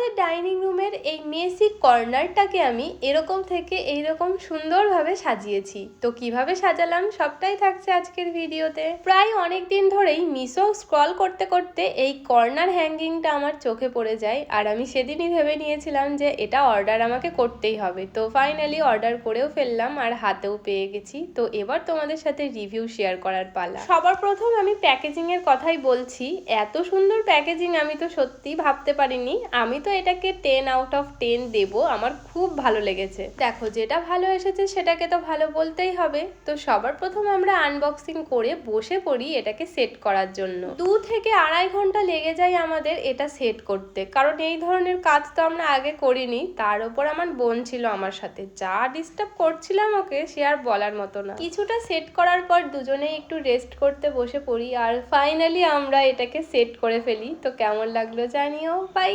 আমাদের ডাইনিং রুমের এই মেসি কর্নারটাকে আমি এরকম থেকে এইরকম সুন্দরভাবে সাজিয়েছি। তো কিভাবে সাজালাম সবটাই থাকছে আজকের ভিডিওতে। প্রায় অনেক দিন ধরেই মিশো স্ক্রল করতে করতে এই কর্নার হ্যাঙ্গিংটা আমার চোখে পড়ে যায়, আর আমি সেদিনই ভেবে নিয়েছিলাম যে এটা অর্ডার আমাকে করতেই হবে। তো ফাইনালি অর্ডার করেও ফেললাম আর হাতেও পেয়ে গেছি। তো এবার তোমাদের সাথে রিভিউ শেয়ার করার পালা। সবার প্রথম আমি প্যাকেজিং এর কথাই বলছি। এত সুন্দর প্যাকেজিং আমি তো সত্যি ভাবতে পারিনি। আমি তো এটাকে 10 আউট অফ 10 দেব। আমার খুব ভালো লেগেছে। দেখো, যেটা ভালো এসেছে সেটাকে তো ভালো বলতেই হবে। তো সবার প্রথম আমরা আনবক্সিং করে বসে পড়ি এটাকে সেট করার জন্য। 2 থেকে আড়াই ঘন্টা লেগে যায় আমাদের এটা সেট করতে, কারণ এই ধরনের কাজ তো আমরা আগে করিনি। তার উপর আমার বোন ছিল আমার সাথে, যা ডিস্টার্ব করছিলাম ওকে সে আর বলার মতো না। কিছুটা সেট করার পর দুজনেই একটু রেস্ট করতে বসে পড়ি, আর ফাইনালি আমরা এটাকে সেট করে ফেলি। তো কেমন লাগলো জানিও। বাই।